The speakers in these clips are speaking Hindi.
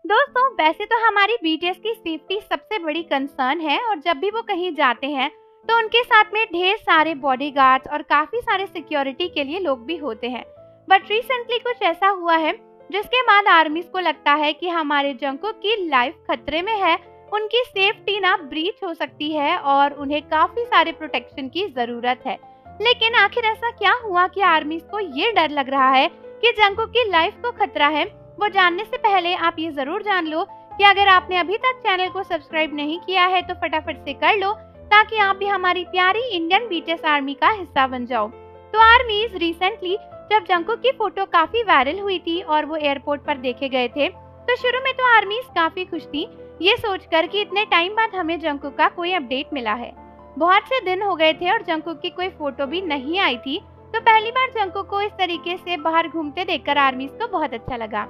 दोस्तों वैसे तो हमारी बीटीएस की सेफ्टी सबसे बड़ी कंसर्न है और जब भी वो कहीं जाते हैं तो उनके साथ में ढेर सारे बॉडीगार्ड्स और काफी सारे सिक्योरिटी के लिए लोग भी होते हैं। बट रिसेंटली कुछ ऐसा हुआ है जिसके बाद आर्मीज को लगता है कि हमारे जंकुक की लाइफ खतरे में है, उनकी सेफ्टी ना ब्रीच हो सकती है और उन्हें काफी सारे प्रोटेक्शन की जरूरत है। लेकिन आखिर ऐसा क्या हुआ कि आर्मीज को ये डर लग रहा है कि जंकुक की लाइफ को खतरा है? वो जानने से पहले आप ये जरूर जान लो कि अगर आपने अभी तक चैनल को सब्सक्राइब नहीं किया है तो फटाफट से कर लो ताकि आप भी हमारी प्यारी इंडियन बीटीएस आर्मी का हिस्सा बन जाओ। तो आर्मीज रिसेंटली जब जंकुक की फोटो काफी वायरल हुई थी और वो एयरपोर्ट पर देखे गए थे तो शुरू में तो आर्मीज काफी खुश थी ये सोचकर कि इतने टाइम बाद हमें जंकुक का कोई अपडेट मिला है। बहुत से दिन हो गए थे और जंकुक की कोई फोटो भी नहीं आई थी, तो पहली बार जंकुक को इस तरीके से बाहर घूमते देखकर आर्मीज को बहुत अच्छा लगा।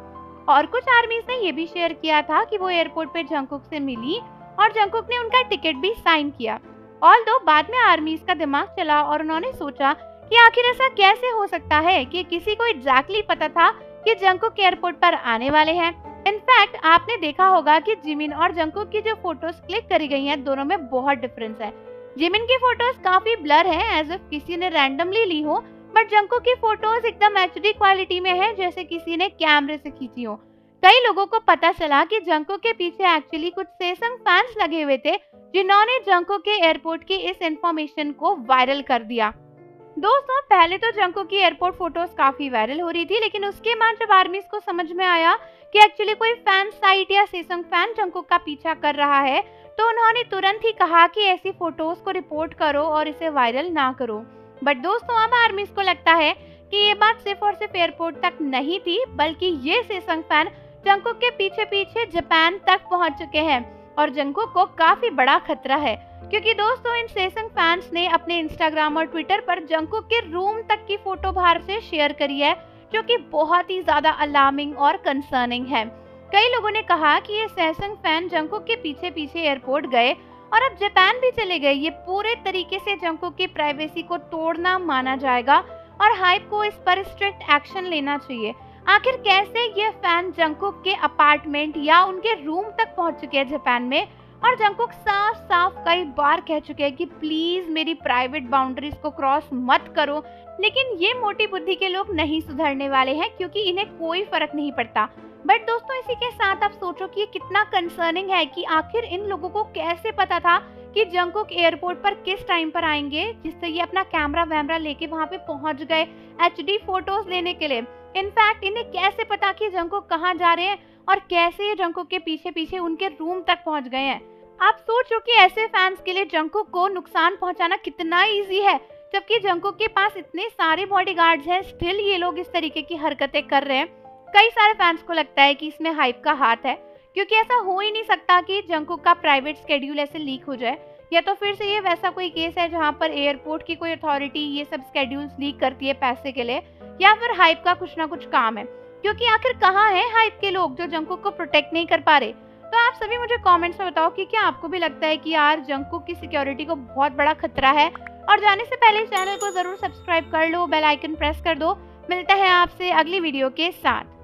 और कुछ आर्मीज ने ये भी शेयर किया था कि वो एयरपोर्ट पे जंकुक से मिली और जंकुक ने उनका टिकट भी साइन किया। ऑल्दो बाद में आर्मीज का दिमाग चला और उन्होंने सोचा कि आखिर ऐसा कैसे हो सकता है कि किसी को एग्जैक्टली पता था कि जंकुक एयरपोर्ट पर आने वाले हैं। इनफैक्ट आपने देखा होगा कि जिमिन और जंकुक की जो फोटोज क्लिक करी गई हैं दोनों में बहुत डिफरेंस है। जिमिन की फोटोज काफी ब्लर है एज इफ किसी ने रैंडमली ली हो, बट जंकुक की फोटोज एकदम एचडी क्वालिटी में है जैसे किसी ने कैमरे से खींची हो। कई लोगों को पता चला कि जंकुक के पीछे एक्चुअली कुछ सेसंग फैंस लगे हुए थे जिन्होंने जंकुक के एयरपोर्ट की इस इंफॉर्मेशन को वायरल कर दिया। दोस्तों पहले तो जंकुक की एयरपोर्ट फोटोज काफी वायरल हो रही थी, लेकिन उसके बाद जब आर्मीज को समझ में आया कि एक्चुअली कोई फैन साइट या सेसंग फैन जंकुक का पीछा कर रहा है तो उन्होंने तुरंत ही कहा कि ऐसी फोटोज को रिपोर्ट करो और इसे वायरल ना करो। बट दोस्तों अब आर्मीज को लगता है कि ये बात सिर्फ और सिर्फ एयरपोर्ट तक नहीं थी, बल्कि ये सेसंग फैन जंकुक के पीछे पीछे जापान तक पहुंच चुके हैं और जंकुक को काफी बड़ा खतरा है, क्योंकि दोस्तों इन सेसंग फैंस ने अपने इंस्टाग्राम और ट्विटर पर जंकुक के रूम तक की फोटो बाहर से शेयर करी है, जो कि बहुत ही ज्यादा अलार्मिंग और कंसर्निंग है। कई लोगों ने कहा कि ये सेसंग फैन जंकुक के पीछे पीछे एयरपोर्ट गए और अब जापान भी चले गए। ये पूरे तरीके से जंकुक की प्राइवेसी को तोड़ना माना जाएगा और हाइप को इस पर स्ट्रिक्ट एक्शन लेना चाहिए। आखिर कैसे ये फैन जंकुक के अपार्टमेंट या उनके रूम तक पहुंच चुके हैं जापान में, और जंकुक साफ साफ कई बार कह चुके हैं कि प्लीज मेरी प्राइवेट बाउंड्रीज को क्रॉस मत करो। लेकिन ये मोटी बुद्धि के लोग नहीं सुधरने वाले हैं क्योंकि इन्हें कोई फर्क नहीं पड़ता। बट दोस्तों इसी के साथ आप सोचो कि ये कितना कंसर्निंग है कि आखिर इन लोगों को कैसे पता था कि जंकुक एयरपोर्ट पर किस टाइम पर आएंगे, जिससे ये अपना कैमरा वैमरा लेके वहां पे पहुंच गए एचडी फोटोज लेने के लिए। इनफैक्ट इन्हें कैसे पता कि जंकुक कहाँ जा रहे हैं और कैसे ये जंकुक के पीछे पीछे उनके रूम तक पहुंच गए हैं। आप सोचो कि ऐसे फैंस के लिए जंकुक को नुकसान पहुंचाना कितना इजी है, जबकि जंकुक के पास इतने सारे बॉडीगार्ड्स हैं, स्टिल ये लोग इस तरीके की हरकतें कर रहे हैं। कई सारे फैंस को लगता है कि इसमें हाइप का हाथ है, क्योंकि ऐसा हो ही नहीं सकता कि जंकुक का प्राइवेट स्केड्यूल ऐसे लीक हो जाए, या तो फिर से ये वैसा कोई केस है जहां पर एयरपोर्ट की कोई अथॉरिटी ये सब स्केड्यूल्स लीक करती है पैसे के लिए, या फिर हाइप का कुछ ना कुछ काम है। क्योंकि आखिर कहाँ है हाइप के लोग जो जंकुक को प्रोटेक्ट नहीं कर पा रहे। तो आप सभी मुझे कमेंट्स में बताओ कि क्या आपको भी लगता है कि यार जंकुक की सिक्योरिटी को बहुत बड़ा खतरा है। और जाने से पहले चैनल को जरूर सब्सक्राइब कर लो, बेल आइकन प्रेस कर दो। मिलता है आपसे अगली वीडियो के साथ।